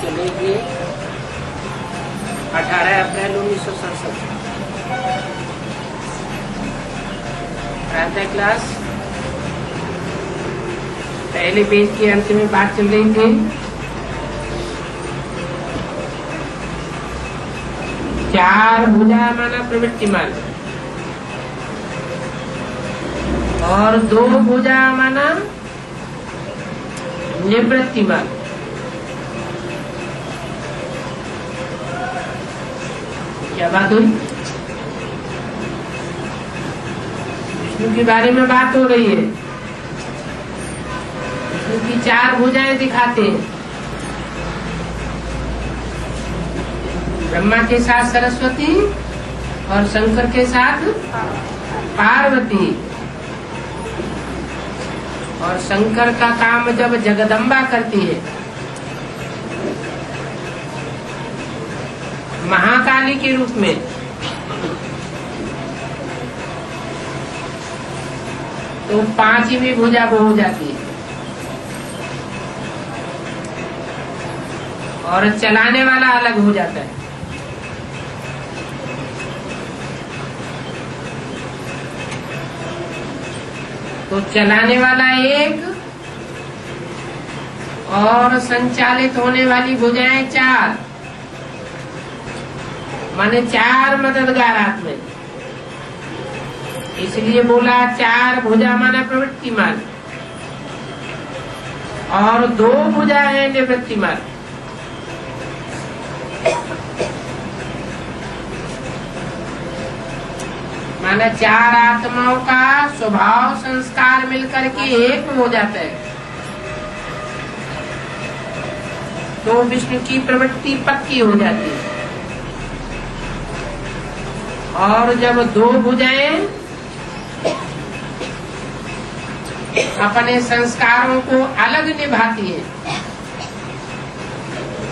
चलेगी 18 अप्रैल 1967। प्रातः क्लास पहले पेज के अंत में बात चल रही थी। चार भुजा माना प्रवृत्ति मार्ग और दो भुजा माना निवृत्ति मार्ग। क्या बात हुई? विष्णु के बारे में बात हो रही है। विष्णु की चार भुजाएं दिखाते हैं। ब्रह्मा के साथ सरस्वती और शंकर के साथ पार्वती। और शंकर का काम जब जगदम्बा करती है, महाकाली के रूप में, तो पांचवी भुजा वो हो जाती है। और चलाने वाला अलग हो जाता है। तो चलाने वाला एक और संचालित होने वाली भुजाएं चार, माने चार मददगार आत्मे। इसलिए बोला चार भुजा माना प्रवृत्ति मार्ग और दो भुजा है निवृत्ति मार्ग। माना चार आत्माओं का स्वभाव संस्कार मिलकर के एक हो जाता है, तो विष्णु की प्रवृत्ति पक्की हो जाती है। और जब दो भुजाएं अपने संस्कारों को अलग निभाती है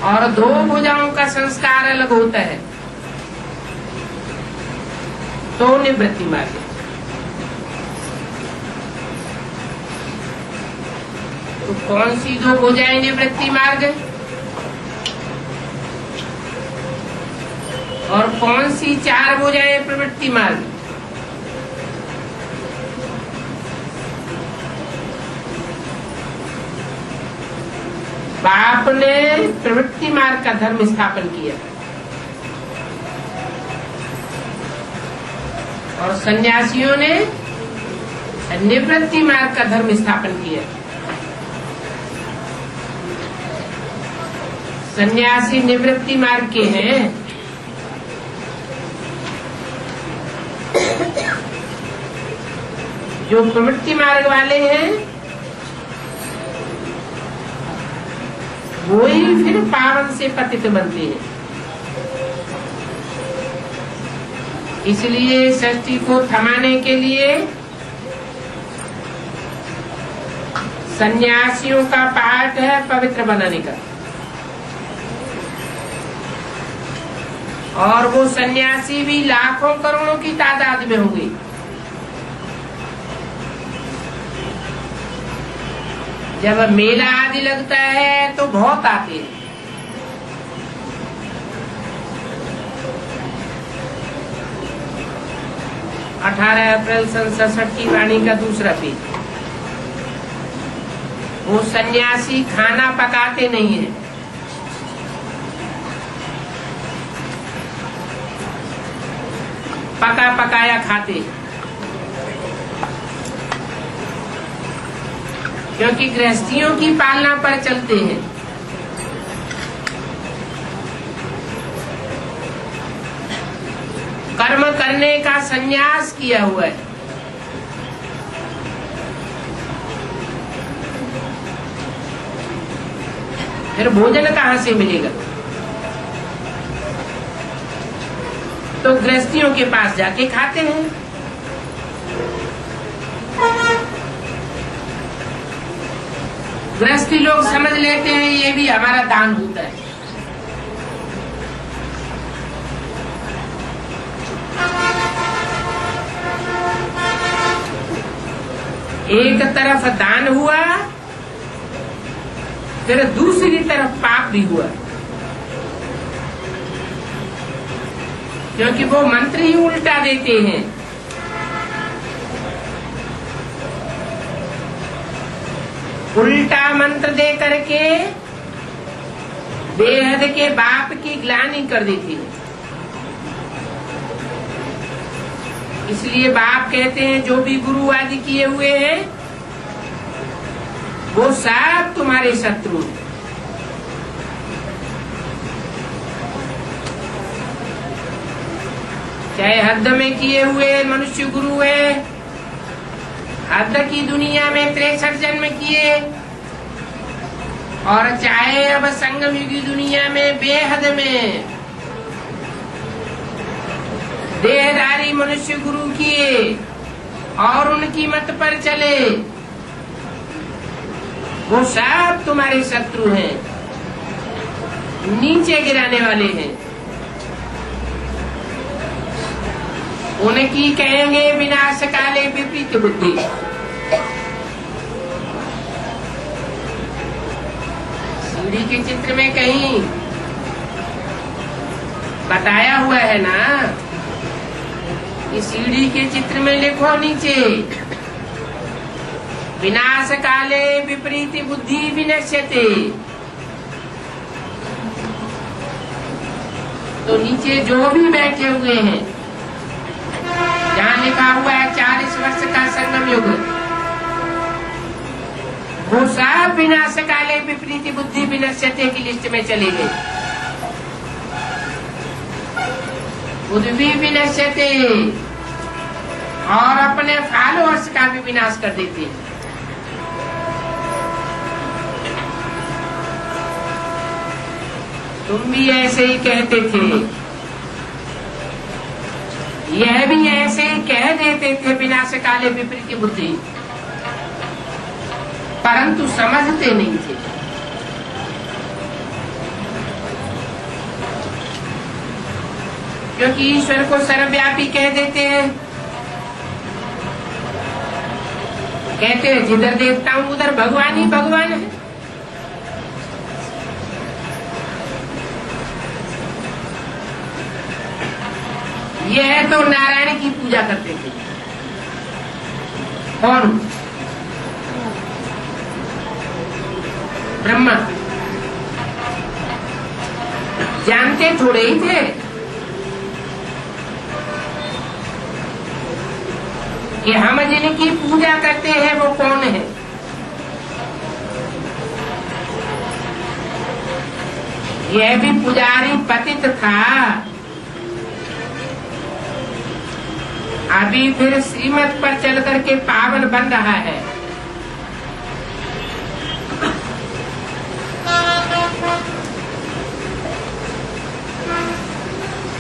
और दो भुजाओं का संस्कार अलग होता है, तो निवृत्ति मार्ग। तो कौन सी दो भुजाएं निवृत्ति मार्ग और कौन सी चार भुजाएं प्रवृत्ति मार्ग? बाप ने प्रवृत्ति मार्ग का धर्म स्थापन किया और सन्यासियों ने निवृत्ति मार्ग का धर्म स्थापन किया। सन्यासी निवृत्ति मार्ग के हैं। जो प्रवृत्ति मार्ग वाले हैं वो ही फिर पावन से पतित बनते हैं। इसलिए सृष्टि को थमाने के लिए सन्यासियों का पाठ है पवित्र बनाने का। और वो सन्यासी भी लाखों करोड़ों की तादाद में होंगे। जब मेला आदि लगता है तो बहुत आते हैं। अठारह अप्रैल 1967 की वाणी का दूसरा पेज। वो सन्यासी खाना पकाते नहीं है, पका पकाया खाते, क्योंकि गृहस्थियों की पालना पर चलते हैं। कर्म करने का संन्यास किया हुआ है। फिर भोजन कहाँ से मिलेगा? तो गृहस्थियों के पास जाके खाते हैं। गृहस्थी लोग समझ लेते हैं ये भी हमारा दान होता है। एक तरफ दान हुआ, फिर दूसरी तरफ पाप भी हुआ। क्योंकि वो मंत्र ही उल्टा देते हैं। उल्टा मंत्र दे करके बेहद के बाप की ग्लानि कर देती है। इसलिए बाप कहते हैं जो भी गुरु आदि किए हुए हैं वो सब तुम्हारे शत्रु हैं। चाहे हद में किए हुए मनुष्य गुरु है, हद की दुनिया में 63 जन्म किए, और चाहे अब संगम युगी दुनिया में बेहद में देहधारी मनुष्य गुरु किए और उनकी मत पर चले, वो सब तुम्हारे शत्रु हैं, नीचे गिराने वाले हैं। उनकी कहेंगे विनाश काले विपरीत बुद्धि। सीढ़ी के चित्र में कहीं बताया हुआ है ना, इस सीढ़ी के चित्र में लिखो नीचे विनाश काले विपरीत बुद्धि विनश्यते। तो नीचे जो भी बैठे हुए हैं, जहाँ लिखा हुआ है 40 वर्ष का संगम युग, वो सब विनाश काले विपरीत बुद्धि विनश्यते की लिस्ट में चले गए। बुद्धि विनश्यते और अपने फॉलोअर्स का भी विनाश कर देते हैं। तुम भी ऐसे ही कहते थे, यह भी ऐसे ही कह देते थे विनाश काले विपरीत बुद्धि, परंतु समझते नहीं थे। क्योंकि ईश्वर को सर्वव्यापी कह देते हैं, कहते हैं जिधर देखता हूं उधर भगवान ही भगवान है। यह तो नारायण की पूजा करते थे। कौन? ब्रह्मा। जानते थोड़े ही थे कि हम जिनकी पूजा करते हैं वो कौन है। यह भी पुजारी पतित था, अभी फिर श्रीमत पर चल करके पावन बन रहा है।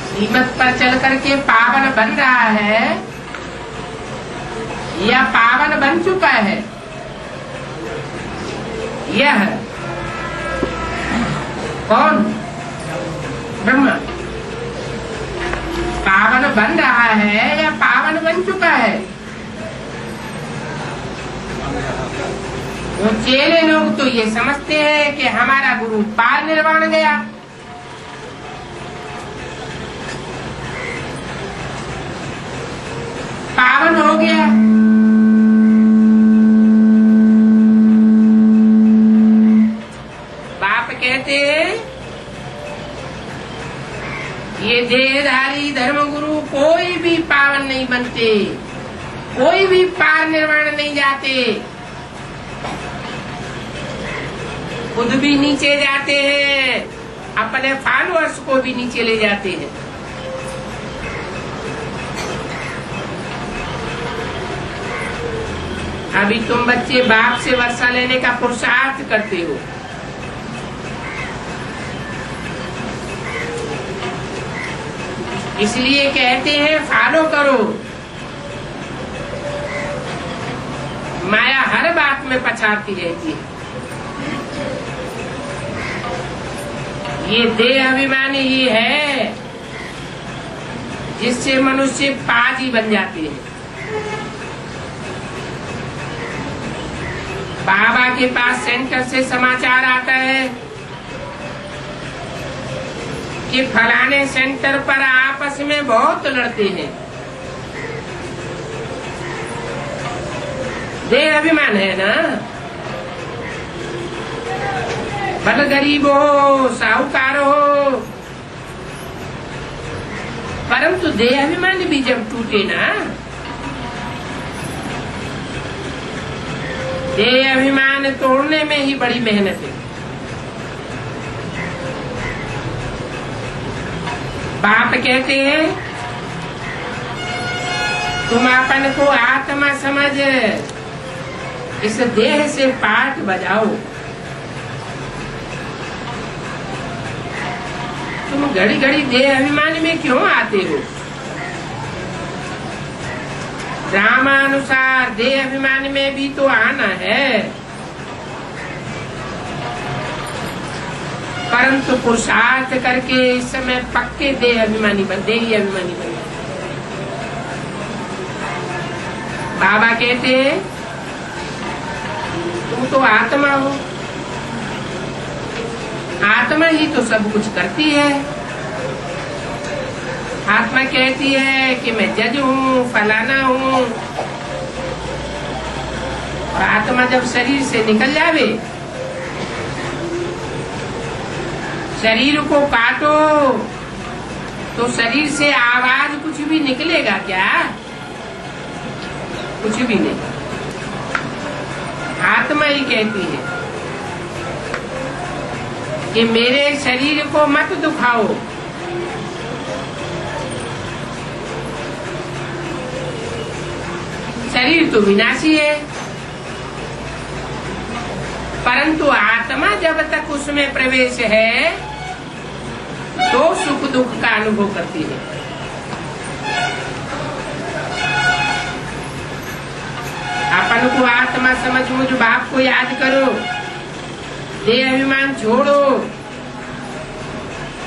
श्रीमत पर चल करके पावन बन रहा है या पावन बन चुका है। यह कौन? ब्रह्मा। पावन बन रहा है या पावन बन चुका है? वो चेले लोग तो ये समझते हैं कि हमारा गुरु पार निर्वाण गया, पावन हो गया। बाप कहते ये देहधारी धर्मगुरु कोई भी पावन नहीं बनते, कोई भी पार निर्वाण नहीं जाते, खुद भी नीचे जाते हैं, अपने फॉलोअर्स को भी नीचे ले जाते हैं। अभी तुम बच्चे बाप से वर्षा लेने का पुरुषार्थ करते हो, इसलिए कहते हैं फॉलो करो। माया हर बात में पछाड़ती रहती है। ये देह अभिमानी ही है जिससे मनुष्य पाजी बन जाते हैं। बाबा के पास सेंटर से समाचार आता है कि फलाने सेंटर पर आपस में बहुत लड़ते हैं। देह अभिमान है ना, भले गरीब हो साहूकार हो, परंतु देह अभिमान भी जब टूटे ना, देह अभिमान तोड़ने में ही बड़ी मेहनत है। बाप कहते हैं तुम अपन को आत्मा समझ, इस देह से पाठ बजाओ। तुम घड़ी घड़ी देह अभिमान में क्यों आते हो? रामानुसार देह अभिमान में भी तो आना है, परंतु पुरुषार्थ करके इस समय पक्के देही अभिमानी बन गए। बाबा कहते हैं तुम तो आत्मा हो, आत्मा ही तो सब कुछ करती है। आत्मा कहती है कि मैं जज हूँ, फलाना हूँ, और आत्मा जब शरीर से निकल जावे, शरीर को काटो तो शरीर से आवाज कुछ भी निकलेगा क्या? कुछ भी नहीं। आत्मा ही कहती है कि मेरे शरीर को मत दुखाओ, शरीर तो विनाशी है, परंतु आत्मा जब तक उसमें प्रवेश है तो सुख दुख का अनुभव करती है। अपन को आत्मा समझ, मुझ बाप को याद करो, देह अभिमान छोड़ो।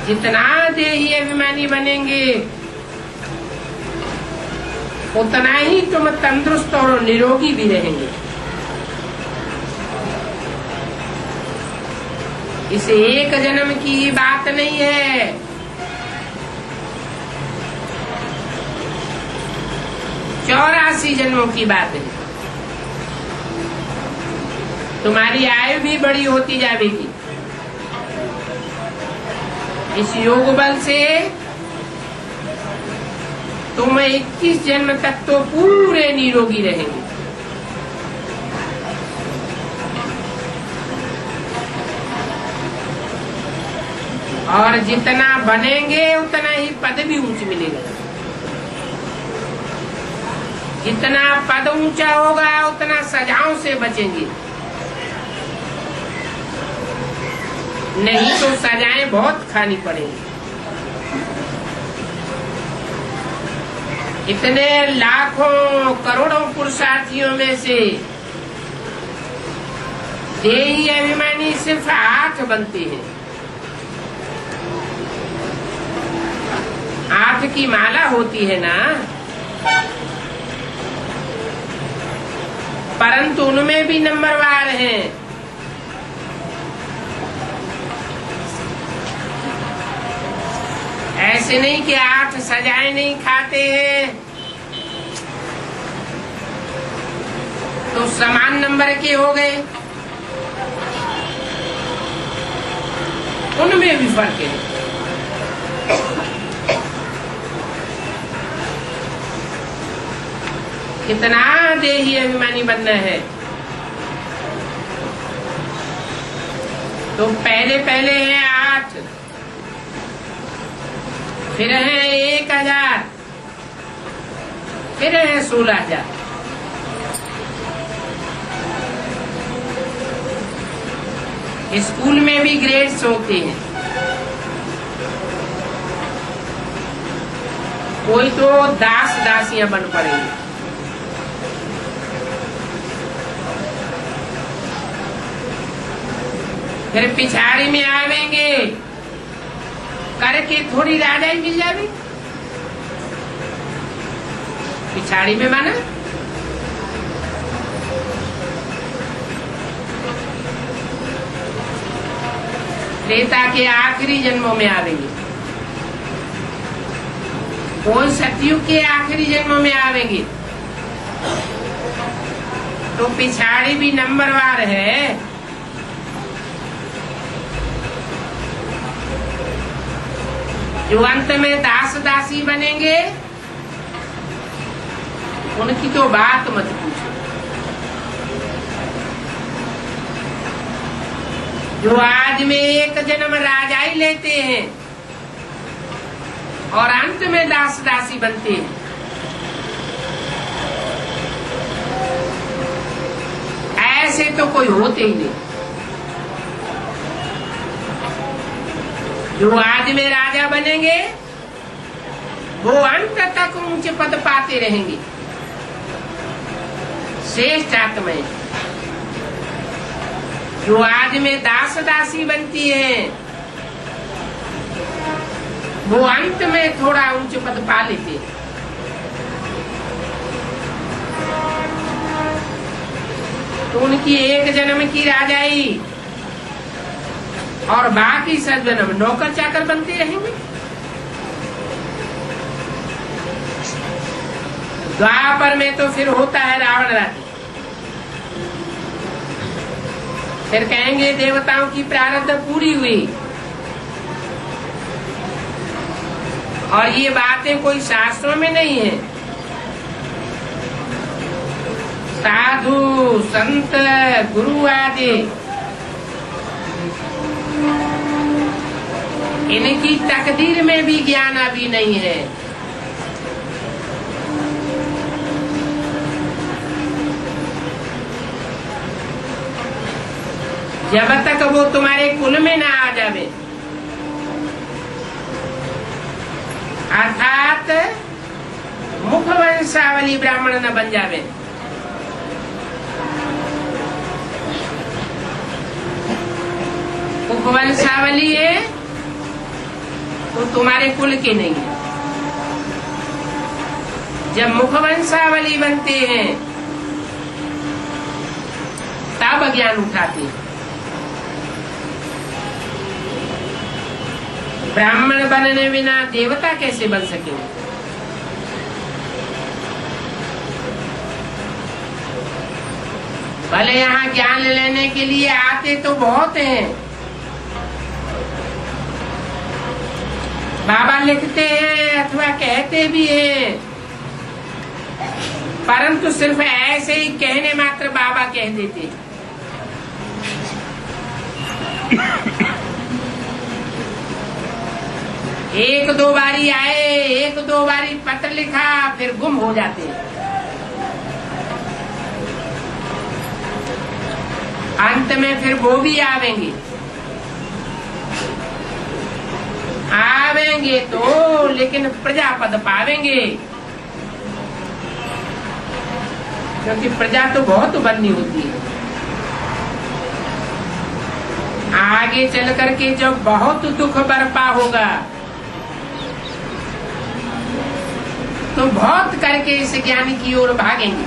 जितना देही अभिमानी बनेंगे उतना ही तुम तंदुरुस्त और निरोगी भी रहेंगे। इस एक जन्म की बात नहीं है, चौरासी जन्मों की बात है। तुम्हारी आयु भी बड़ी होती जाएगी। इस योग बल से तुम 21 जन्म तक तो पूरे निरोगी रहेंगे। और जितना बनेंगे उतना ही पद भी ऊंच मिलेगा। जितना पद ऊंचा होगा उतना सजाओं से बचेंगे, नहीं तो सजाएं बहुत खानी पड़ेंगी। इतने लाखों करोड़ों पुरुषार्थियों में से देही अभिमानी सिर्फ 8 बनते हैं। 8 की माला होती है ना, परंतु उनमें भी नंबरवार हैं। ऐसे नहीं कि 8 सजाएं नहीं खाते हैं तो समान नंबर के हो गए, उनमें भी फर्क है। कितना देही अभिमानी बनना है तो पहले है 8, फिर है 1000, फिर है 16,000। स्कूल में भी ग्रेड्स होते हैं। कोई तो दास दासियां बन पड़ेंगे, फिर पिछाड़ी में आवेंगे करके थोड़ी राजाई मिल जाएगी। पिछाड़ी में माना त्रेता के आखिरी जन्मों में आवेंगे। कोई सतयुग के आखिरी जन्म में आवेंगे तो पिछाड़ी भी नंबरवार है। जो अंत में दास दासी बनेंगे उनकी तो बात मत पूछो। जो आज में एक जन्म राजाई लेते हैं और अंत में दास दासी बनते हैं, ऐसे तो कोई होते ही नहीं। जो आज में राजा बनेंगे वो अंत तक ऊंचे पद पाते रहेंगे, श्रेष्ठ आत्माएं। जो आज में दास दासी बनती है वो अंत में थोड़ा ऊंचे पद पा लेते हैं। तो उनकी एक जन्म की राजाई और बाकी सब जन्म नौकर चाकर बनते रहेंगे। द्वापर में तो फिर होता है रावण राज्य। फिर कहेंगे देवताओं की प्रारब्ध पूरी हुई। और ये बातें कोई शास्त्रों में नहीं है। साधु संत गुरु आदि इनकी तकदीर में भी ज्ञान अभी नहीं है। जब तक वो तुम्हारे कुल में ना आ जावे, अर्थात मुख वंशावली ब्राह्मण न बन जावे, मुख वंशावली है तो तुम्हारे कुल के नहीं है। जब मुख वंशावली बनते हैं तब ज्ञान उठाते हैं। ब्राह्मण बनने बिना देवता कैसे बन सकेंगे? भले यहाँ ज्ञान लेने के लिए आते तो बहुत हैं। बाबा लिखते हैं अथवा कहते भी हैं, परंतु सिर्फ ऐसे ही कहने मात्र बाबा कह देते हैं। एक दो बारी आए, एक दो बारी पत्र लिखा, फिर गुम हो जाते हैं। अंत में फिर वो भी आवेंगे तो, लेकिन प्रजापद पावेंगे, क्योंकि प्रजा तो बहुत बननी होती है। आगे चल करके जब बहुत दुख बरपा होगा तो बहुत करके इस ज्ञान की ओर भागेंगे।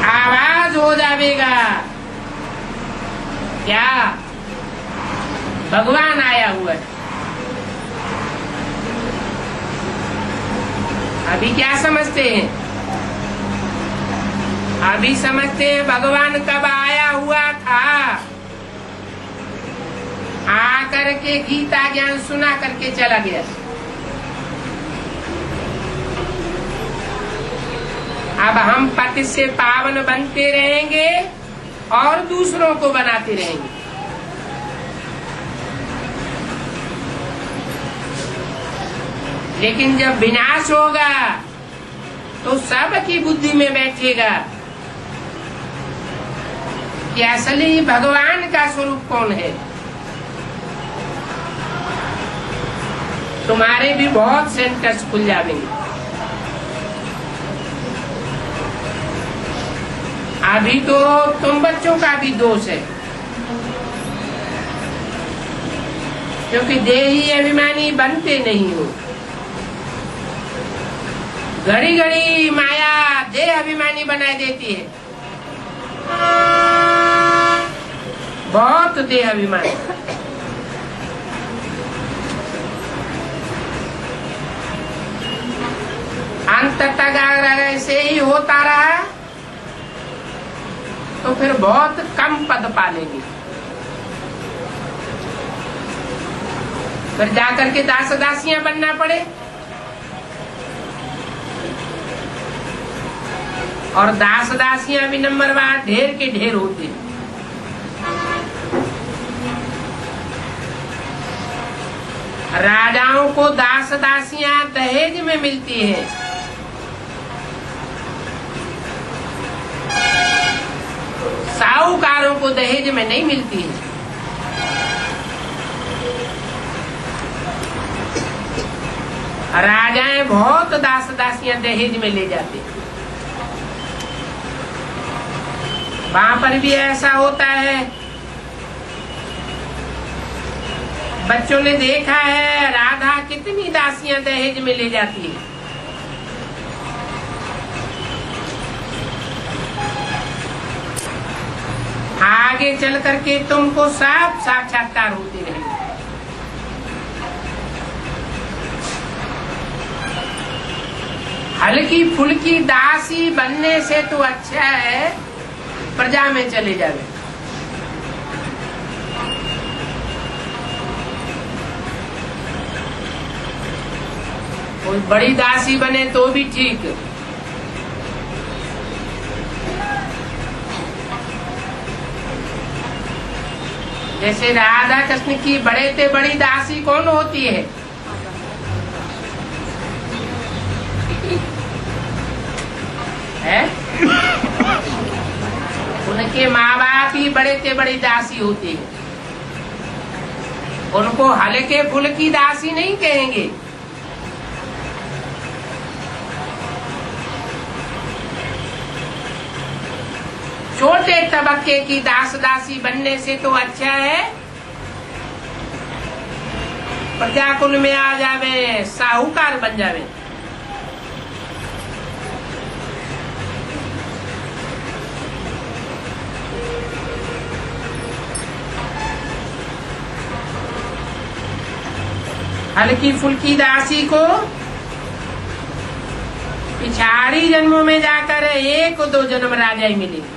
आवाज हो जाएगा, क्या भगवान आया हुआ है। अभी क्या समझते हैं? अभी समझते हैं भगवान कब आया हुआ था, आकर के गीता ज्ञान सुना करके चला गया। अब हम पति से पावन बनते रहेंगे और दूसरों को बनाते रहेंगे। लेकिन जब विनाश होगा तो सबकी बुद्धि में बैठेगा कि असली भगवान का स्वरूप कौन है। तुम्हारे भी बहुत सेंटर्स खुल जाएंगे। अभी तो तुम बच्चों का भी दोष है, क्योंकि देही अभिमानी बनते नहीं हो। घड़ी घड़ी माया देह अभिमानी बना देती है, बहुत देह अभिमानी। जब तक ऐसे ही होता रहा तो फिर बहुत कम पद पालेंगे, फिर जाकर के दास दासियां बनना पड़े। और दास दासियां भी नंबरवार ढेर के ढेर होते हैं। राजाओं को दास दासियां दहेज में मिलती हैं, साहूकारों को दहेज में नहीं मिलती है। राजाएं बहुत दास दासियां दहेज में ले जाते हैं। वहां पर भी ऐसा होता है। बच्चों ने देखा है राधा कितनी दासियां दहेज में ले जाती है। आगे चल करके तुमको सब साक्षात्कार होते रहेंगे। हल्की फुल्की दासी बनने से तो अच्छा है प्रजा में चले जावे। कोई बड़ी दासी बने तो भी ठीक। जैसे राधा कृष्ण की बड़े से बड़ी दासी कौन होती है? उनके माँ बाप ही बड़े से बड़ी दासी होती है। उनको हल्के फुल्की दासी नहीं कहेंगे। छोटे तबके की दास दासी बनने से तो अच्छा है प्रजाकुल में आ जावे, साहूकार बन जावे। हल्की फुल्की दासी को पिछाड़ी जन्मों में जाकर 1-2 जन्म राजाई मिलेगी,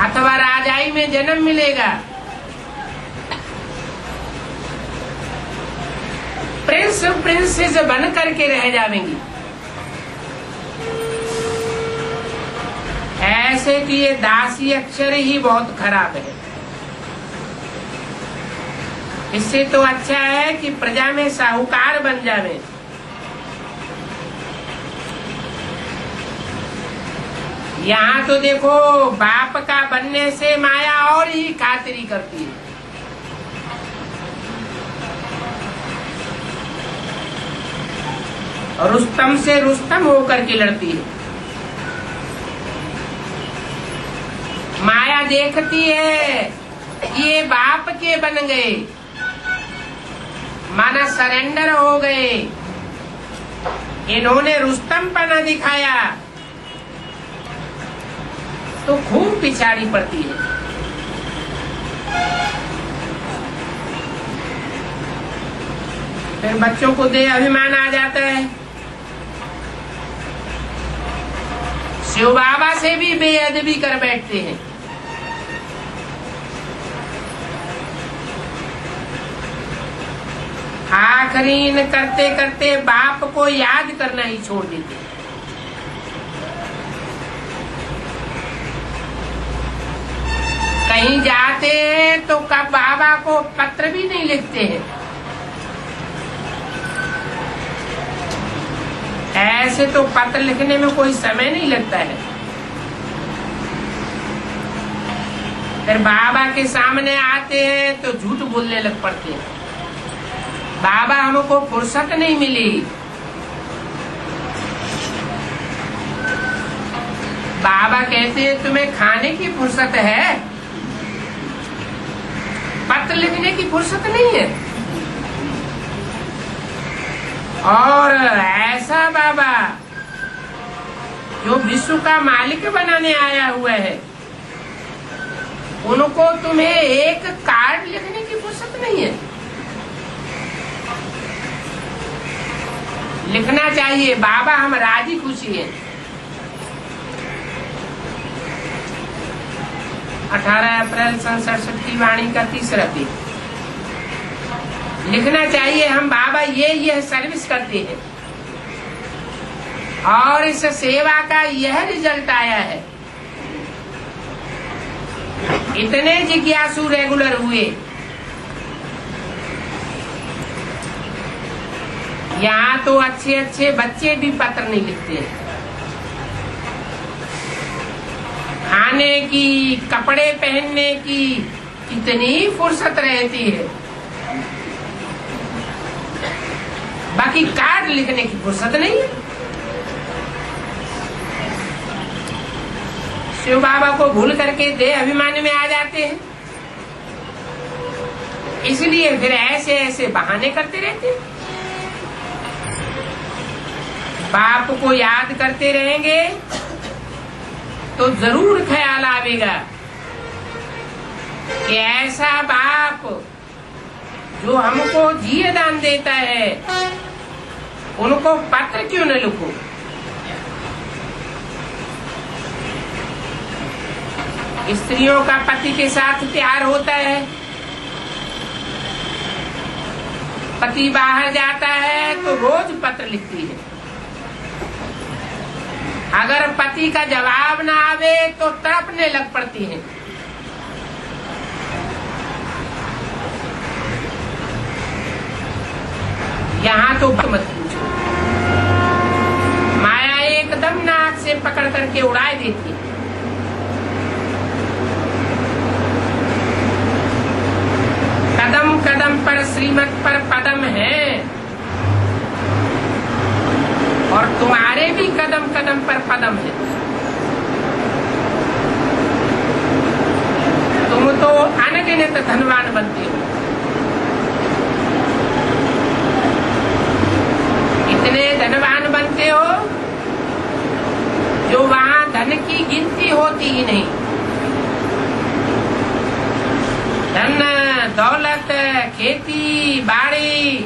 अथवा राजाई में जन्म मिलेगा। प्रिंस प्रिंसेस बन करके रह जाएंगी। ऐसे कि ये दासी अक्षर ही बहुत खराब है। इससे तो अच्छा है कि प्रजा में साहूकार बन जावे। यहाँ तो देखो बाप का बनने से माया और ही खातिरी करती है। और रुस्तम से रुस्तम होकर के लड़ती है। माया देखती है ये बाप के बन गए, माना सरेंडर हो गए, इन्होंने रुस्तम पना दिखाया, तो खूब पिछाड़ी पड़ती है। फिर बच्चों को दे अभिमान आ जाता है। शिव बाबा से भी बेअदबी कर बैठते हैं। आखरीन करते करते बाप को याद करना ही छोड़ देते। कहीं जाते हैं तो कब बाबा को पत्र भी नहीं लिखते हैं। ऐसे तो पत्र लिखने में कोई समय नहीं लगता है। फिर बाबा के सामने आते हैं तो झूठ बोलने लग पड़ते हैं। बाबा हमको फुर्सत नहीं मिली। बाबा कहते हैं तुम्हें खाने की फुर्सत है, पत्र लिखने की फुर्सत नहीं है। और ऐसा बाबा जो विश्व का मालिक बनाने आया हुआ है, उनको तुम्हें एक कार्ड लिखने की फुर्सत नहीं है। लिखना चाहिए, बाबा हम राजी खुशी हैं। 18 अप्रैल सन 67 की वाणी का तीसरा पेज। लिखना चाहिए हम बाबा ये सर्विस करते हैं और इस सेवा का यह रिजल्ट आया है। इतने जिज्ञासु रेगुलर हुए। यहाँ तो अच्छे अच्छे बच्चे भी पत्र नहीं लिखते हैं। खाने की, कपड़े पहनने की कितनी फुर्सत रहती है, बाकी कार्ड लिखने की फुर्सत नहीं है। शिव बाबा को भूल करके देह अभिमान में आ जाते हैं, इसलिए फिर ऐसे ऐसे बहाने करते रहते हैं। बाप को याद करते रहेंगे तो जरूर ख्याल आवेगा कि ऐसा बाप जो हमको जीए दान देता है, उनको पत्र क्यों न लिखो। स्त्रियों का पति के साथ प्यार होता है, पति बाहर जाता है तो रोज पत्र लिखती है। अगर पति का जवाब ना आवे तो तड़पने लग पड़ती है। यहाँ तो मत पूछो, माया एकदम नाक से पकड़ करके उड़ा देती है। कदम कदम पर श्रीमत पर पदम है और तुम्हारे भी कदम कदम पर पदम है। तुम तो अनगिनत धनवान बनते हो। इतने धनवान बनते हो जो वहां धन की गिनती होती ही नहीं। धन दौलत, खेती बाड़ी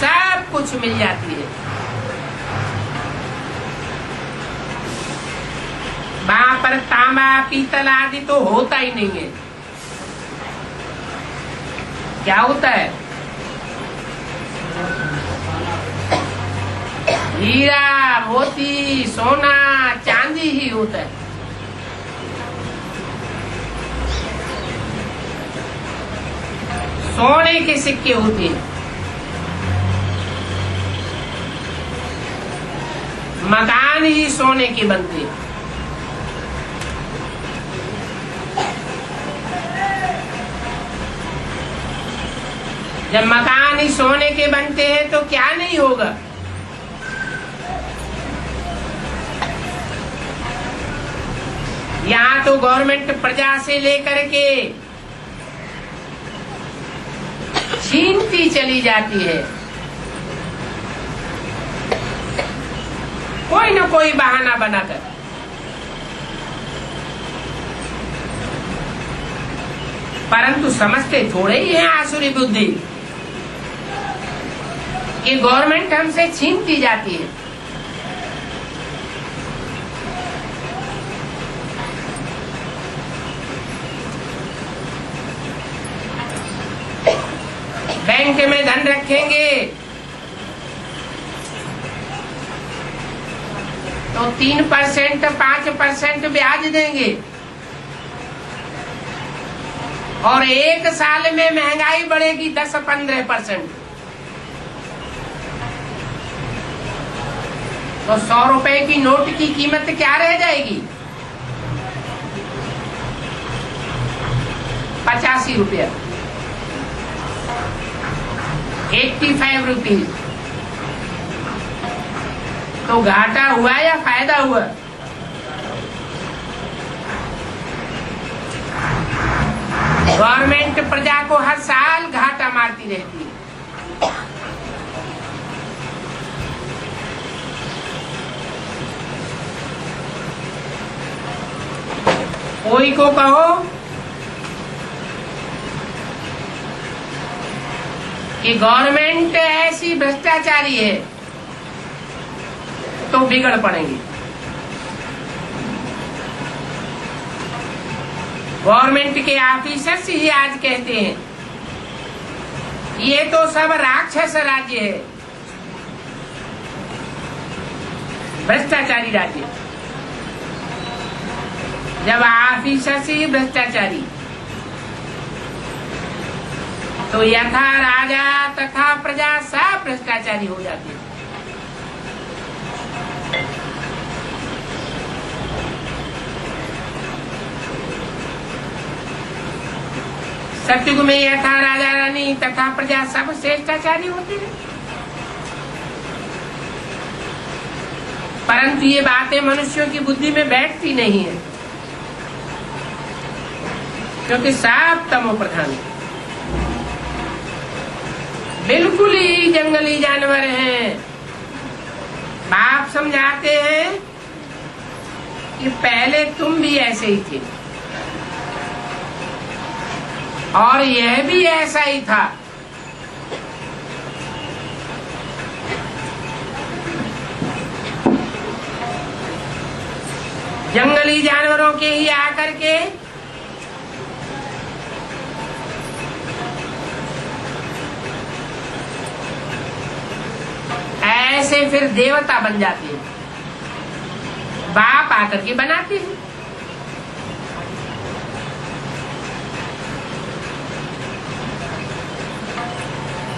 सब कुछ मिल जाती है। वहां पर तांबा पीतल आदि तो होता ही नहीं है। क्या होता है? हीरा मोती सोना चांदी ही होता है। सोने के सिक्के होते हैं। मकान ही सोने के बनते हैं। जब मकान ही सोने के बनते हैं तो क्या नहीं होगा। यहाँ तो गवर्नमेंट प्रजा से लेकर के छीनती चली जाती है। कोई न कोई बहाना बनाकर। परंतु समझते थोड़े ही हैं आसुरी बुद्धि कि गवर्नमेंट हमसे छीनती जाती है। बैंक में धन रखेंगे तो 3% 5% ब्याज देंगे और एक साल में महंगाई बढ़ेगी 10-15%। तो 100 रुपए की नोट की कीमत क्या रह जाएगी? 85 रुपया, 85 रुपीज। तो घाटा हुआ या फायदा हुआ? गवर्नमेंट प्रजा को हर साल घाटा मारती रहती है। कोई को कहो कि गवर्नमेंट ऐसी भ्रष्टाचारी है तो बिगड़ पड़ेंगे। गवर्नमेंट के ऑफिसर्स ही आज कहते हैं ये तो सब राक्षस राज्य है, भ्रष्टाचारी राज्य। जब ऑफिसर्स ही भ्रष्टाचारी तो यथा राजा तथा प्रजा सब भ्रष्टाचारी हो जाते हैं। सतयुग में यथा राजा रानी तथा प्रजा सब श्रेष्ठाचारी होते हैं। परंतु ये बातें मनुष्यों की बुद्धि में बैठती नहीं है, क्योंकि सब तमो प्रधान है, बिल्कुल ही जंगली जानवर हैं। बाप समझाते हैं कि पहले तुम भी ऐसे ही थे और यह भी ऐसा ही था। जंगली जानवरों के ही आकर के ऐसे फिर देवता बन जाते हैं, बाप आकर के बनाते हैं।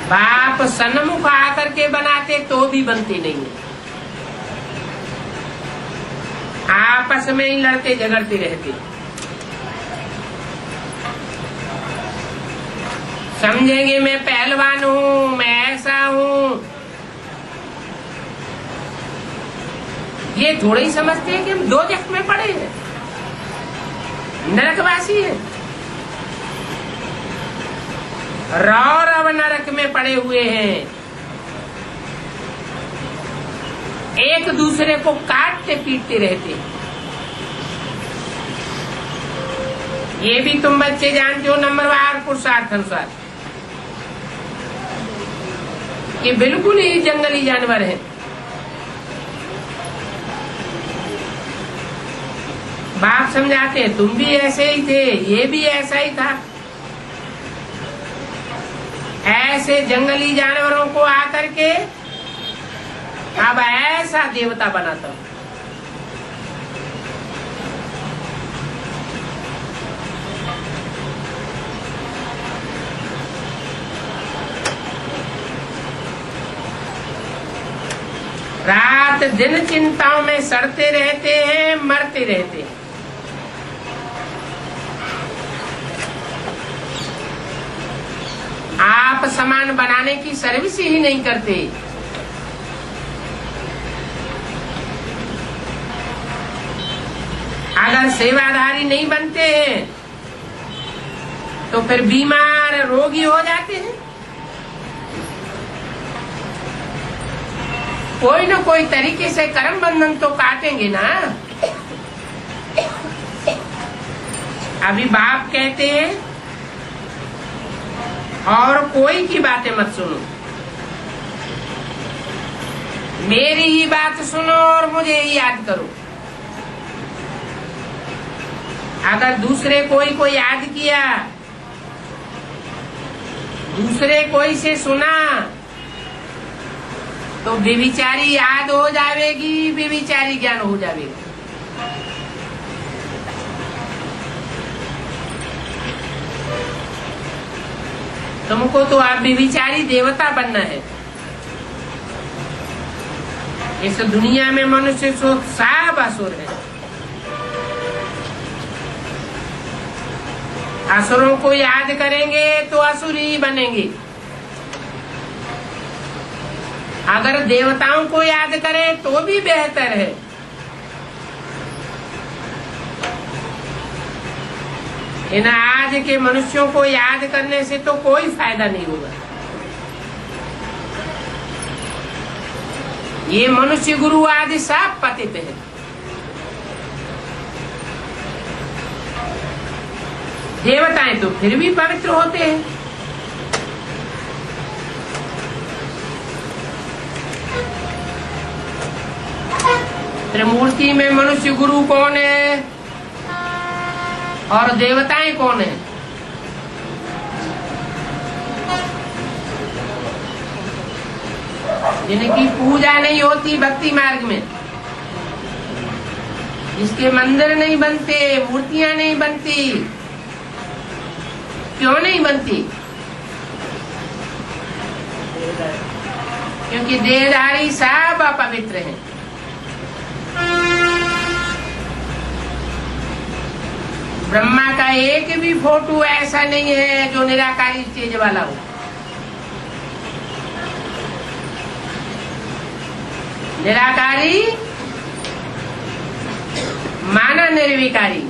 बाप सन्मुख आकर के बनाते तो भी बनते नहीं है, आपस में ही लड़ते झगड़ते रहते। समझेंगे मैं पहलवान हूँ, मैं ऐसा हूँ, ये थोड़े ही समझते हैं कि हम दो जख्म में पड़े हैं, नरकवासी है। रौरव नरक में पड़े हुए हैं, एक दूसरे को काटते पीटते रहते। ये भी तुम बच्चे जानते हो नंबरवार पुरुषार्थ अनुसार कि बिल्कुल ही जंगली जानवर है। बाप समझाते हैं तुम भी ऐसे ही थे, ये भी ऐसा ही था। ऐसे जंगली जानवरों को आकर के अब ऐसा देवता बनाता हूं। रात दिन चिंताओं में सड़ते रहते हैं, मरते रहते हैं। आप सामान बनाने की सर्विस ही नहीं करते। अगर सेवाधारी नहीं बनते हैं तो फिर बीमार रोगी हो जाते हैं। कोई न कोई तरीके से कर्म बंधन तो काटेंगे ना। अभी बाप कहते हैं और कोई की बातें मत सुनो, मेरी ही बात सुनो और मुझे ही याद करो। अगर दूसरे कोई को याद किया, दूसरे कोई से सुना तो व्यभिचारी याद हो जाएगी, व्यभिचारी ज्ञान हो जाएगा। तुमको तो आप व्यभिचारी देवता बनना है। इस दुनिया में मनुष्य सब असुर है। असुरों को याद करेंगे तो असुर ही बनेंगे। अगर देवताओं को याद करें तो भी बेहतर है। इन आज के मनुष्यों को याद करने से तो कोई फायदा नहीं होगा। ये मनुष्य गुरु आदि सब पतित है। देवताएं तो फिर भी पवित्र होते हैं। त्रिमूर्ति में मनुष्य गुरु कौन है और देवताएं कौन है? जिनकी पूजा नहीं होती भक्ति मार्ग में, जिसके मंदिर नहीं बनते, मूर्तियां नहीं बनती। क्यों नहीं बनती? क्योंकि देहधारी सब अपवित्र हैं। ब्रह्मा का एक भी फोटो ऐसा नहीं है जो निराकारी स्टेज वाला हो। निराकारी माना निर्विकारी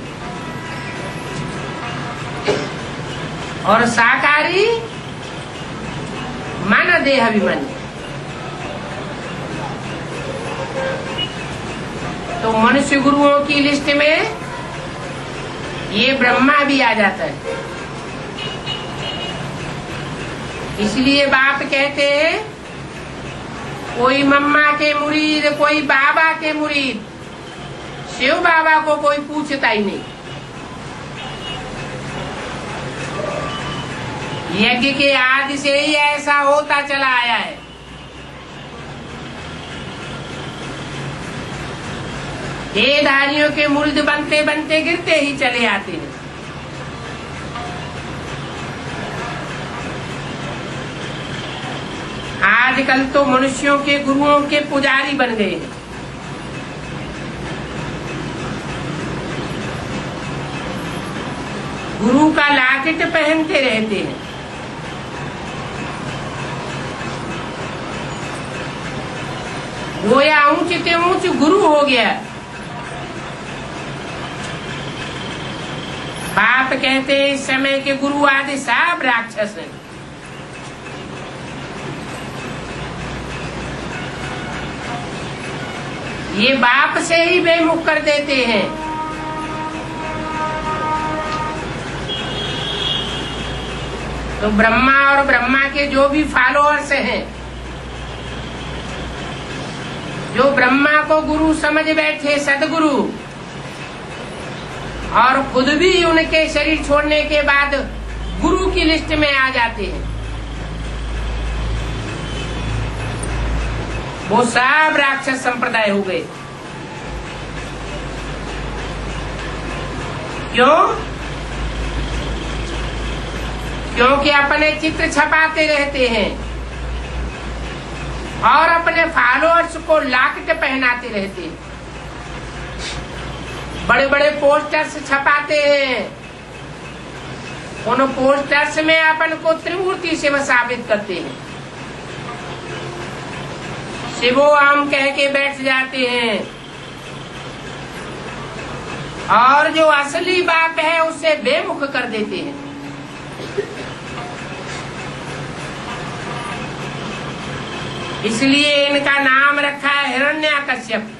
और साकारी माना देहाभिमानी। तो मनुष्य गुरुओं की लिस्ट में ये ब्रह्मा भी आ जाता है। इसलिए बाप कहते हैं कोई मम्मा के मुरीद, कोई बाबा के मुरीद, शिव बाबा को कोई पूछता ही नहीं। यज्ञ के आदि से ही ऐसा होता चला आया है। देहधारियों के मुरीद बनते बनते गिरते ही चले आते हैं। आजकल तो मनुष्यों के गुरुओं के पुजारी बन गए हैं। गुरु का लॉकेट पहनते रहते हैं। गोया ऊंच से ऊंच गुरु हो गया। बाप कहते हैं इस समय के गुरु आदि सब राक्षस हैं। ये बाप से ही बेमुख कर देते हैं। तो ब्रह्मा और ब्रह्मा के जो भी फॉलोअर्स हैं, जो ब्रह्मा को गुरु समझ बैठे, सदगुरु, और खुद भी उनके शरीर छोड़ने के बाद गुरु की लिस्ट में आ जाते हैं, वो सब राक्षस संप्रदाय हो गए। क्यों? क्योंकि अपने चित्र छपाते रहते हैं और अपने फॉलोअर्स को लॉकेट पहनाते रहते हैं। बड़े बड़े पोस्टर्स छपाते हैं। उन पोस्टर्स में अपन को त्रिमूर्ति शिव साबित करते हैं। शिवो हम कह के बैठ जाते हैं और जो असली बाप है उससे बेमुख कर देते हैं। इसलिए इनका नाम रखा है हिरण्याकश्यप।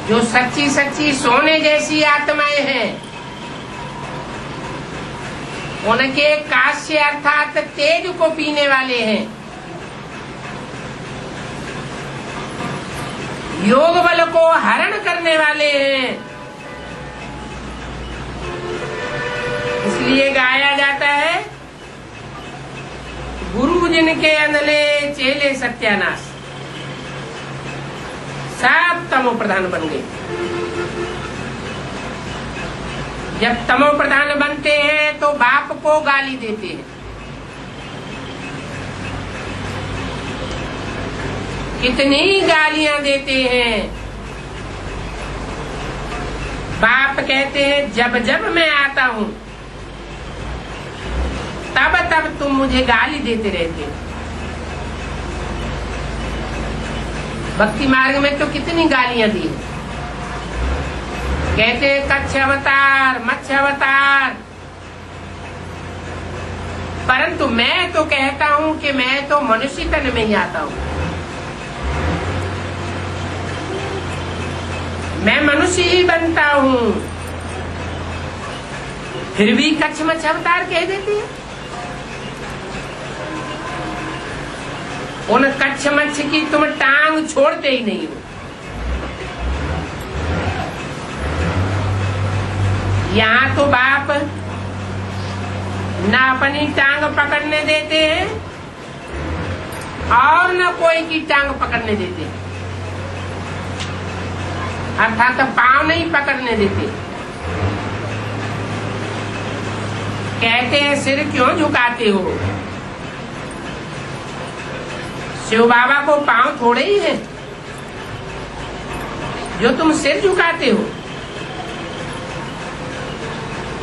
जो सच्ची सच्ची सोने जैसी आत्माएं हैं, उनके काश्य अर्थात तेज को पीने वाले हैं, योग बल को हरण करने वाले हैं। इसलिए गाया जाता है गुरु जिनके अंधले चेले सत्यानाश। सब तमो प्रधान बन गए। जब तमो प्रधान बनते हैं तो बाप को गाली देते हैं। कितनी गालियां देते हैं। बाप कहते हैं जब जब मैं आता हूं तब तब तुम मुझे गाली देते रहते हो। भक्ति मार्ग में तो कितनी गालियां दी। कहते कच्छ अवतार, मत्स्य अवतार, परंतु मैं तो कहता हूं कि मैं तो मनुष्य तन में ही आता हूं। मैं मनुष्य ही बनता हूं, फिर भी कच्छ मत्स्य अवतार कह देती है। उन कच्छ मच्छ की तुम टांग छोड़ते ही नहीं हो। यहाँ तो बाप ना अपनी टांग पकड़ने देते हैं और न कोई की टांग पकड़ने देते, अर्थात पांव नहीं पकड़ने देते। कहते हैं सिर क्यों झुकाते हो? शिव बाबा को पांव थोड़े ही है जो तुम सिर झुकाते हो।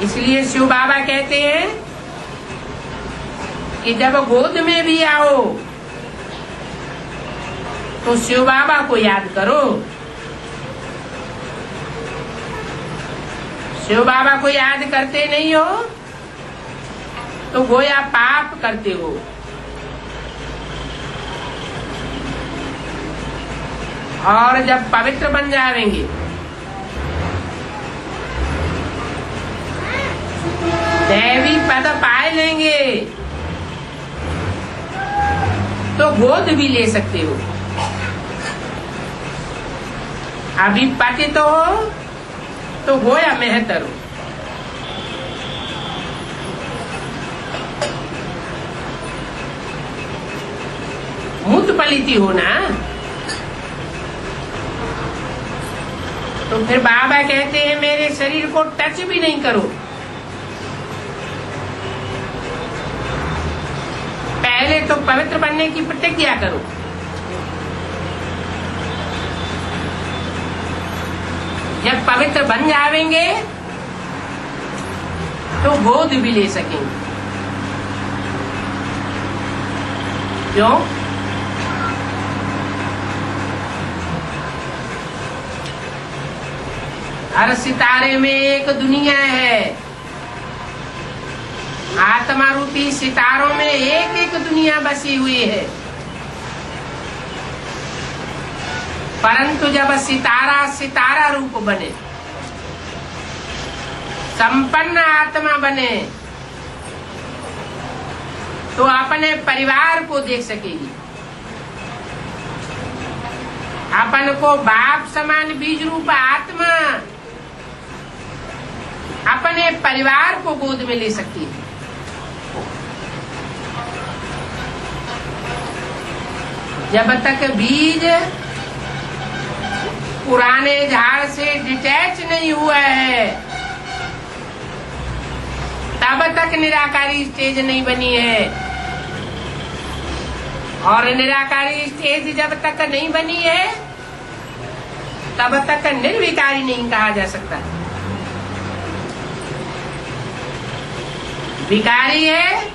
इसलिए शिव बाबा कहते हैं कि जब गोद में भी आओ तो शिव बाबा को याद करो। शिव बाबा को याद करते नहीं हो तो गोया पाप करते हो। और जब पवित्र बन जाएंगे दैवी पद पाए लेंगे तो गोद भी ले सकते हो। अभी पतित हो तो गोया मेहतर हो। मुत पलिती हो ना, तो फिर बाबा कहते हैं मेरे शरीर को टच भी नहीं करो। पहले तो पवित्र बनने की प्रतिज्ञा करो। जब पवित्र बन जाएंगे तो गोद भी ले सकेंगे। क्यों? हर सितारे में एक दुनिया है। आत्मा रूपी सितारों में एक एक दुनिया बसी हुई है। परंतु जब सितारा सितारा रूप बने, संपन्न आत्मा बने, तो अपने परिवार को देख सकेगी। अपन को बाप समान बीज रूप आत्मा अपने परिवार को गोद में ले सकती है। जब तक बीज पुराने झाड़ से डिटैच नहीं हुआ है तब तक निराकारी स्टेज नहीं बनी है। और निराकारी स्टेज जब तक नहीं बनी है तब तक निर्विकारी नहीं कहा जा सकता। विकारी है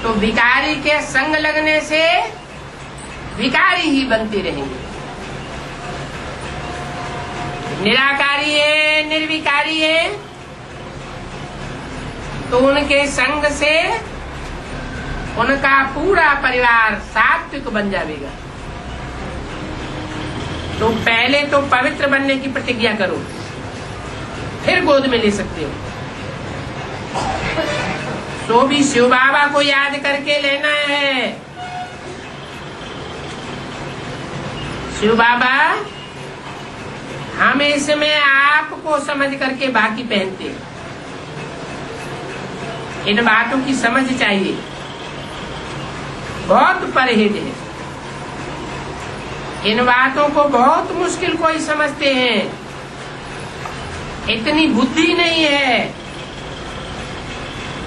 तो विकारी के संग लगने से विकारी ही बनते रहेंगे। निराकारी है, निर्विकारी है, तो उनके संग से उनका पूरा परिवार सात्विक बन जाएगा। तो पहले तो पवित्र बनने की प्रतिज्ञा करो, फिर गोद में ले सकते हो। तो भी शिव बाबा को याद करके लेना है। शिव बाबा हम इसमें आपको समझ करके बाकी पहनते हैं। इन बातों की समझ चाहिए, बहुत परहेज है। इन बातों को बहुत मुश्किल कोई समझते हैं। इतनी बुद्धि नहीं है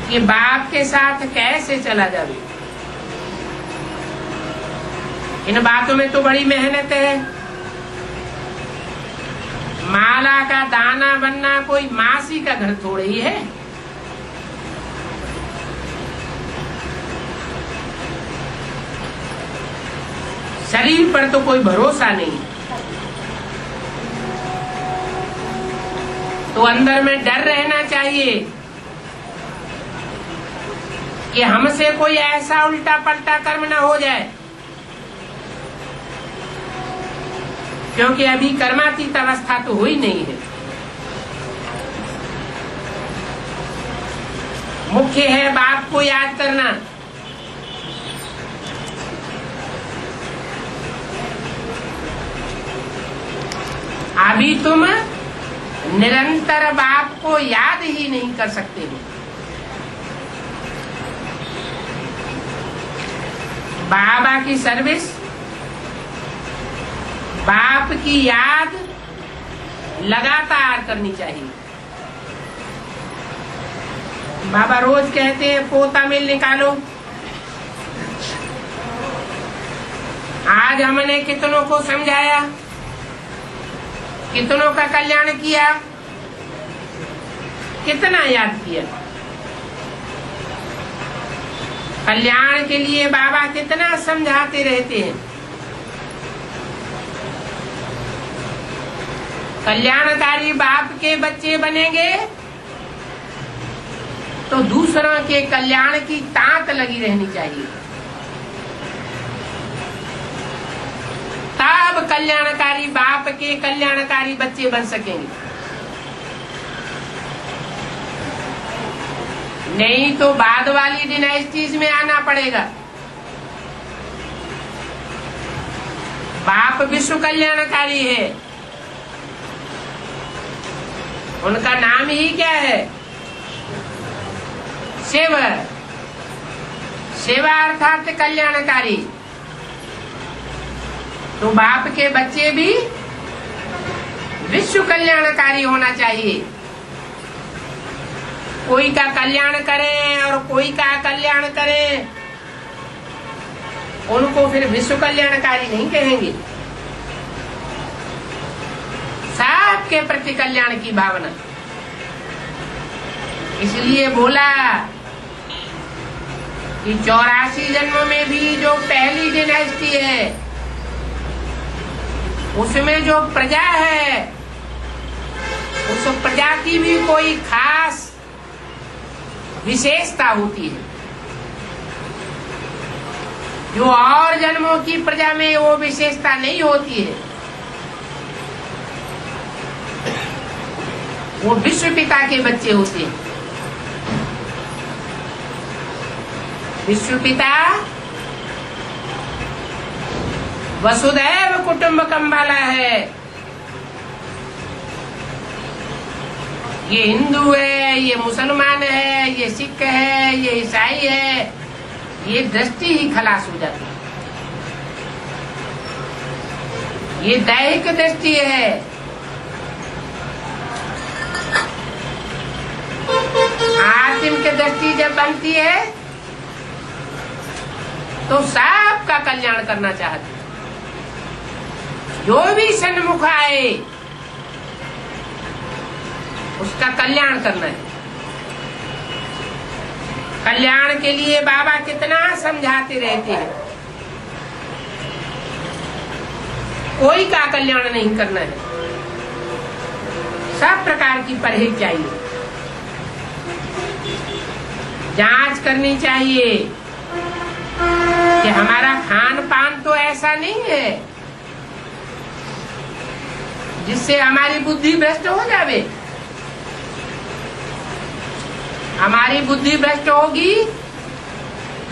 कि बाप के साथ कैसे चला जाए। इन बातों में तो बड़ी मेहनत है। माला का दाना बनना कोई मासी का घर थोड़ी ही है। शरीर पर तो कोई भरोसा नहीं, तो अंदर में डर रहना चाहिए कि हमसे कोई ऐसा उल्टा पलटा कर्म न हो जाए, क्योंकि अभी कर्मातीत अवस्था तो हुई नहीं है। मुख्य है बाप को याद करना। अभी तुम निरंतर बाप को याद ही नहीं कर सकते हो। बाबा की सर्विस, बाप की याद लगातार करनी चाहिए। बाबा रोज कहते हैं पोता मिल निकालो। आज हमने कितनों को समझाया, कितनों का कल्याण किया, कितना याद किया। कल्याण के लिए बाबा कितना समझाते रहते हैं। कल्याणकारी बाप के बच्चे बनेंगे तो दूसरों के कल्याण की तांत लगी रहनी चाहिए, तब कल्याणकारी बाप के कल्याणकारी बच्चे बन सकेंगे। नहीं तो बाद वाली डिनाइस्टीज में आना पड़ेगा। बाप विश्व कल्याणकारी है, उनका नाम ही क्या है? सेवा। सेवा अर्थात कल्याणकारी। तो बाप के बच्चे भी विश्व कल्याणकारी होना चाहिए। कोई का कल्याण करें और कोई का कल्याण करें, उनको फिर विश्व कल्याणकारी नहीं कहेंगे। सबके प्रति कल्याण की भावना। इसलिए बोला कि 84 जन्मों में भी जो पहली डिनाइस्टी है, उसमें जो प्रजा है, उस प्रजा की भी कोई खास विशेषता होती है, जो और जन्मों की प्रजा में वो विशेषता नहीं होती है। वो विश्व पिता के बच्चे होते हैं। विश्व पिता वसुधैव कुटुंबकम वाला है। ये हिंदू है, ये मुसलमान है, ये सिख है, ये ईसाई है, ये दृष्टि ही खलास हो जाती है। ये दैहिक दृष्टि है। आत्मिक दृष्टि जब बनती है तो सबका कल्याण करना चाहती है। जो भी सन्मुख आए उसका कल्याण करना है। कल्याण के लिए बाबा कितना समझाते रहते हैं। कोई का कल्याण नहीं करना है, सब प्रकार की परहेज चाहिए। जांच करनी चाहिए कि हमारा खान पान तो ऐसा नहीं है जिससे हमारी बुद्धि भ्रष्ट हो जावे। हमारी बुद्धि भ्रष्ट होगी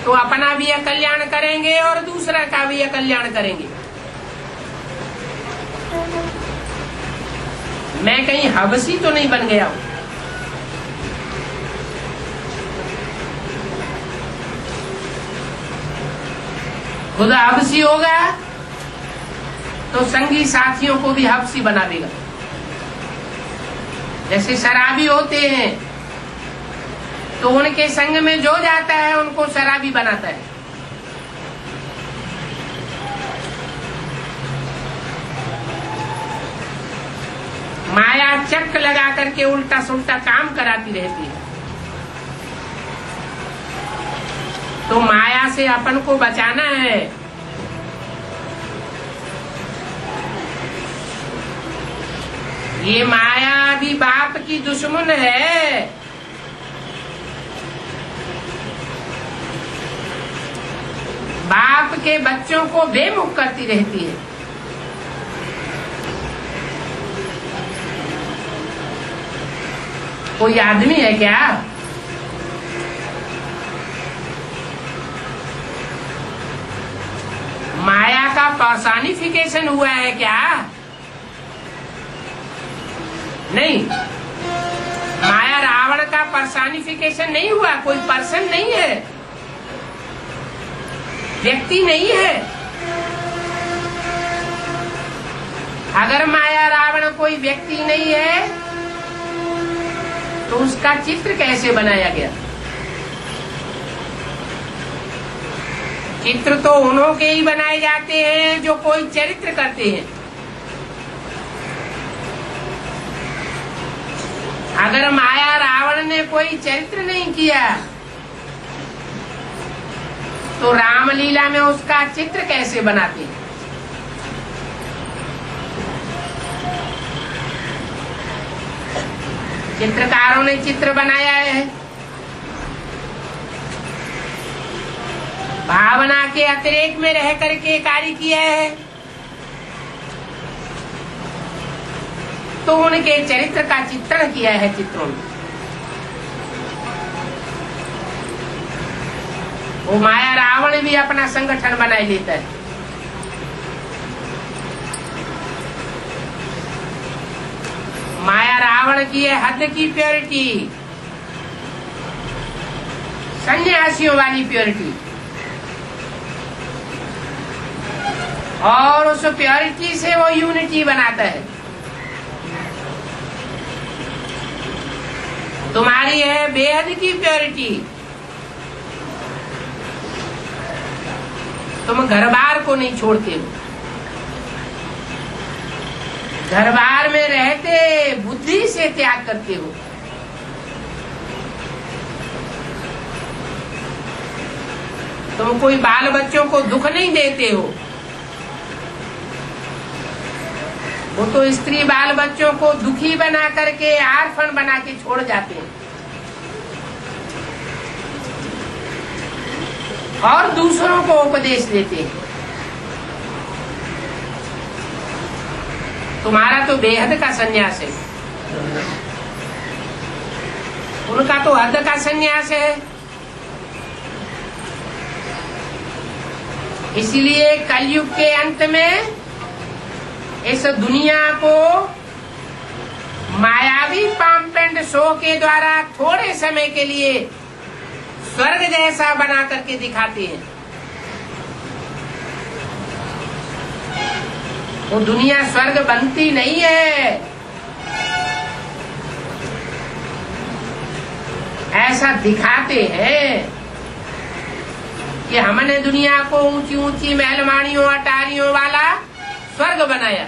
तो अपना भी कल्याण करेंगे और दूसरा का भी कल्याण करेंगे। मैं कहीं हबसी तो नहीं बन गया हूं। खुदा हबसी होगा तो संगी साथियों को भी हबसी बना देगा। जैसे शराबी होते हैं तो उनके संग में जो जाता है उनको शराबी बनाता है। माया चक्र लगा करके उल्टा सुल्टा काम कराती रहती है। तो माया से अपन को बचाना है। ये माया भी बाप की दुश्मन है। बाप के बच्चों को बेमुख करती रहती है। कोई आदमी है क्या माया का पर्सनिफिकेशन हुआ है क्या? नहीं, माया रावण का पर्सनिफिकेशन नहीं हुआ, कोई पर्सन नहीं है, व्यक्ति नहीं है। अगर माया रावण कोई व्यक्ति नहीं है तो उसका चित्र कैसे बनाया गया? चित्र तो उन्हों के ही बनाए जाते हैं जो कोई चरित्र करते हैं। अगर माया रावण ने कोई चरित्र नहीं किया तो रामलीला में उसका चित्र कैसे बनाते हैं? चित्रकारों ने चित्र बनाया है, भावना के अतिरेक में रह करके कार्य किया है, तो उनके चरित्र का चित्रण किया है चित्रों में। वो माया रावण भी अपना संगठन बनाए लेता है। माया रावण की है हद की प्योरिटी, सन्यासियों वाली प्योरिटी, और उस प्योरिटी से वो यूनिटी बनाता है। तुम्हारी है बेहद की प्योरिटी, तुम घर बार को नहीं छोड़ते हो, घर बार में रहते बुद्धि से त्याग करते हो। तुम कोई बाल बच्चों को दुख नहीं देते हो, वो तो स्त्री बाल बच्चों को दुखी बना करके आर्फन बना के छोड़ जाते हैं और दूसरों को उपदेश देते हैं। तुम्हारा तो बेहद का संन्यास है, उनका तो हद का संन्यास है। इसलिए कलयुग के अंत में इस दुनिया को मायावी पंप एंड शो के द्वारा थोड़े समय के लिए स्वर्ग जैसा बना करके दिखाते हैं। वो दुनिया स्वर्ग बनती नहीं है। ऐसा दिखाते हैं कि हमने दुनिया को ऊंची ऊंची महलमानियों अटारियों वाला स्वर्ग बनाया।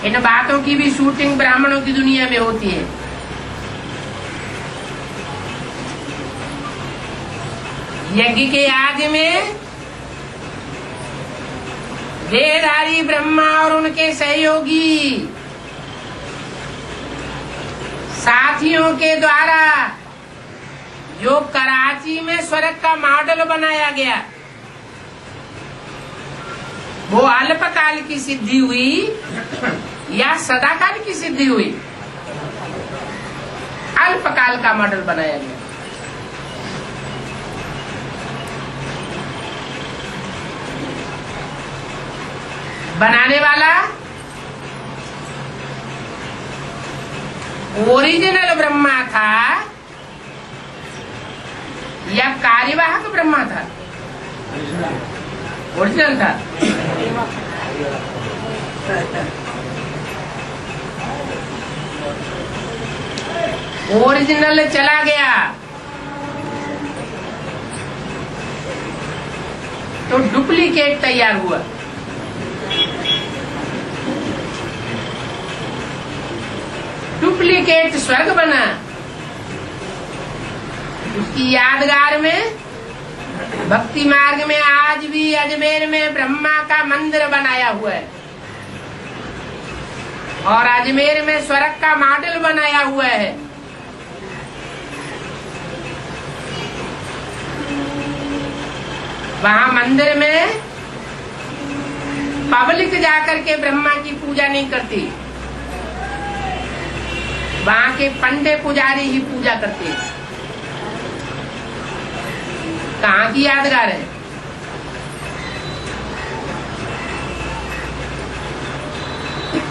इन बातों की भी शूटिंग ब्राह्मणों की दुनिया में होती है। यज्ञ के आग में देहधारी ब्रह्मा और उनके सहयोगी साथियों के द्वारा जो कराची में स्वर्ग का मॉडल बनाया गया, वो अल्पकाल की सिद्धि हुई या सदाकाल की सिद्धि हुई? अल्पकाल का मॉडल बनाया गया। बनाने वाला ओरिजिनल ब्रह्मा था या कार्यवाहक ब्रह्मा था? ओरिजिनल था। ओरिजिनल चला गया तो डुप्लीकेट तैयार हुआ। डुप्लीकेट स्वर्ग बना। उसकी यादगार में भक्ति मार्ग में आज भी अजमेर में ब्रह्मा का मंदिर बनाया हुआ है और अजमेर में स्वर्ग का मॉडल बनाया हुआ है। वहां मंदिर में पब्लिक जाकर के ब्रह्मा की पूजा नहीं करती, वहां के पंडे पुजारी ही पूजा करते हैं। कहाँ की यादगार है?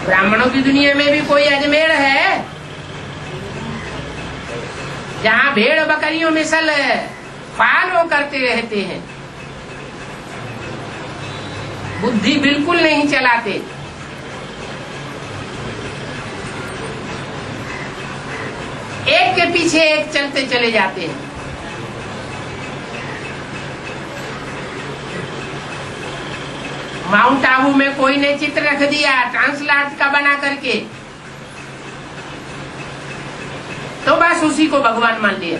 ब्राह्मणों की दुनिया में भी कोई अजमेर है जहाँ भेड़ बकरियों में सल फॉलो करते रहते हैं, बुद्धि बिल्कुल नहीं चलाते। एक के पीछे एक चलते चले जाते हैं। माउंट आबू में कोई ने चित्र रख दिया ट्रांसलाट का बना करके, तो बस उसी को भगवान मान लिया,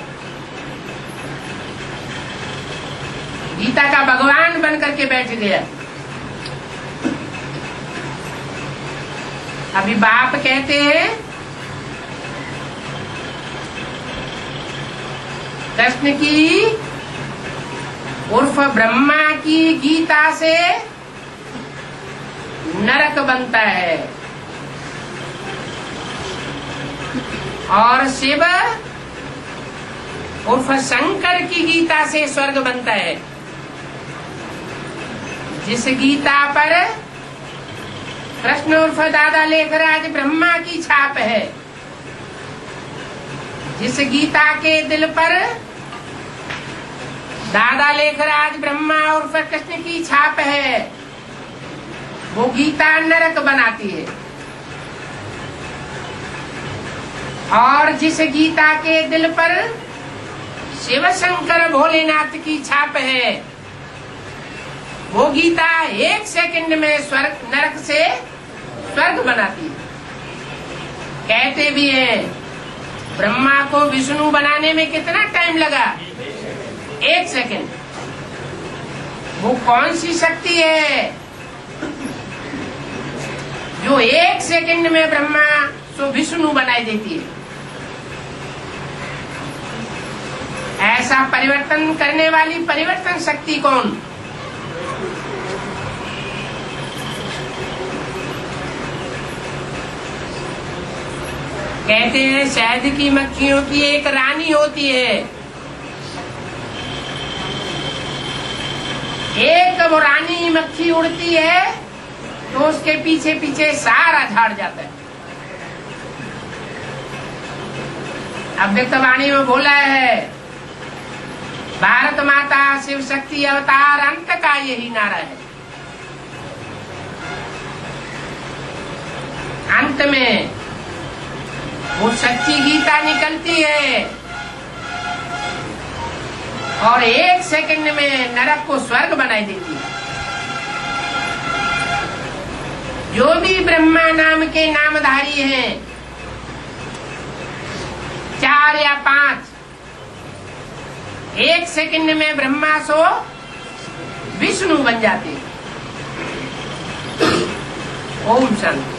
गीता का भगवान बन करके बैठ गया। अभी बाप कहते हैं कृष्ण की उर्फ ब्रह्मा की गीता से नरक बनता है और शिव उर्फ शंकर की गीता से स्वर्ग बनता है। जिस गीता पर कृष्ण उर्फ दादा लेखराज ब्रह्मा की छाप है, जिस गीता के दिल पर दादा लेखराज ब्रह्मा उर्फ कृष्ण की छाप है, वो गीता नरक बनाती है। और जिस गीता के दिल पर शिव शंकर भोलेनाथ की छाप है, वो गीता 1 सेकंड में स्वर्ग नरक से स्वर्ग बनाती है। कहते भी हैं ब्रह्मा को विष्णु बनाने में कितना टाइम लगा? 1 सेकंड। वो कौन सी शक्ति है जो 1 सेकंड में ब्रह्मा को विष्णु बनाई देती है? ऐसा परिवर्तन करने वाली परिवर्तन शक्ति कौन? कहते हैं शहद की मक्खियों की एक रानी होती है, एक वो रानी मक्खी उड़ती है तो उसके पीछे पीछे सारा झाड़ जाता है। अव्यक्तवाणी में बोला है भारत माता शिव शक्ति अवतार अंत का यही नारा है। अंत में वो सच्ची गीता निकलती है और 1 सेकंड में नरक को स्वर्ग बनाई देती है। जो भी ब्रह्मा नाम के नामधारी हैं, 4 या 5, 1 सेकंड में ब्रह्मा सो विष्णु बन जाते। ओम शांति।